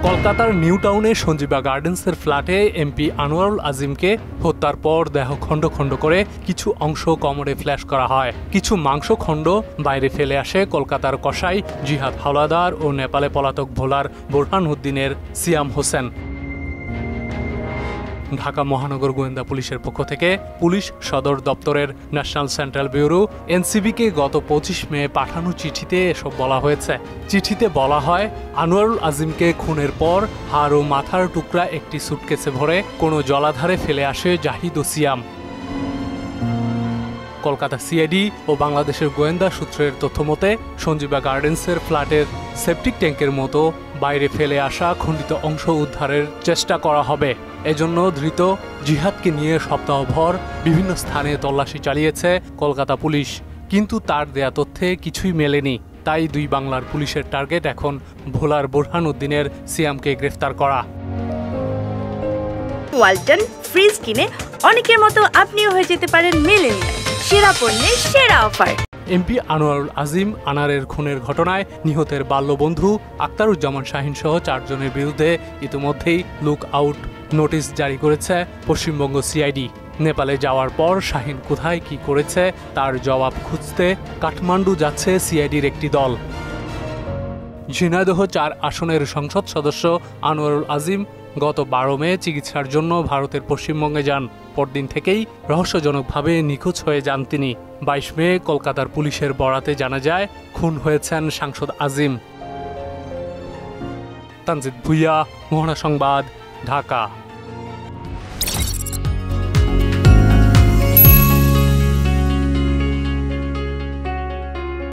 কলকাতার নিউ টাউনে সঞ্জীবা গার্ডেন্সের ফ্ল্যাটে এমপি আনোয়ারুল আজিমকে হত্যার পর দেহ খণ্ড খণ্ড করে কিছু অংশ কোমরে ফ্ল্যাশ করা হয়। কিছু মাংসখণ্ড বাইরে ফেলে আসে কলকাতার কসাই জিহাদ হাওলাদার ও নেপালে পলাতক ভোলার বোরহানউদ্দিনের সিয়াম হোসেন। ঢাকা মহানগর গোয়েন্দা পুলিশের পক্ষ থেকে পুলিশ সদর দপ্তরের ন্যাশনাল সেন্ট্রাল ব্যুরো এনসিবিকে গত 25 মে পাঠানো চিঠিতে এসব বলা হয়েছে। চিঠিতে বলা হয়, আনোয়ারুল আজিমকে খুনের পর হাড় ও মাথার টুকরা একটি সুটকেসে ভরে কোনো জলাধারে ফেলে আসে জাহিদ ও সিয়াম। কলকাতা সিআইডি ও বাংলাদেশের গোয়েন্দা সূত্রের তথ্যমতে সঞ্জীবা গার্ডেন্সের ফ্ল্যাটের সেপটিক ট্যাঙ্কের মতো বাইরে ফেলে আসা খণ্ডিত অংশ উদ্ধারের চেষ্টা করা হবে। এজন্য ধৃত জিহাদকে নিয়ে সপ্তাহভর বিভিন্ন স্থানে তল্লাশি চালিয়েছে কলকাতা পুলিশ, কিন্তু তার দেয়া তথ্যে কিছুই মেলেনি। তাই দুই বাংলার পুলিশের টার্গেট এখন ভোলার বোরহানউদ্দিনের সিয়ামকে গ্রেফতার করা। ওয়ালটন ফ্রিজ কিনে অনেকের মতো আপনিও হয়ে যেতে পারেন মিলেনিয়াল। সেরা পণ্যের সেরা অফার। এমপি আনোয়ারুল আজিম আনারের খুনের ঘটনায় নিহতের বাল্যবন্ধু আক্তারুজ্জামান শাহিন সহ 4 জনের বিরুদ্ধে ইতিমধ্যেই লুক আউট নোটিশ জারি করেছে পশ্চিমবঙ্গ সিআইডি। নেপালে যাওয়ার পর শাহিন কোথায় কি করেছে তার জবাব খুঁজতে কাঠমান্ডু যাচ্ছে সিআইডির একটি দল। ঝিনাইদহ 4 আসনের সংসদ সদস্য আনোয়ারুল আজিম গত 12 মে চিকিৎসার জন্য ভারতের পশ্চিমবঙ্গে যান। পরদিন থেকেই রহস্যজনকভাবে নিখোঁজ হয়ে যান তিনি। 22 মে কলকাতার পুলিশের বরাতে জানা যায় খুন হয়েছেন সাংসদ আজিম। তানজিদ ভুইয়া, মোহনা সংবাদ, ঢাকা।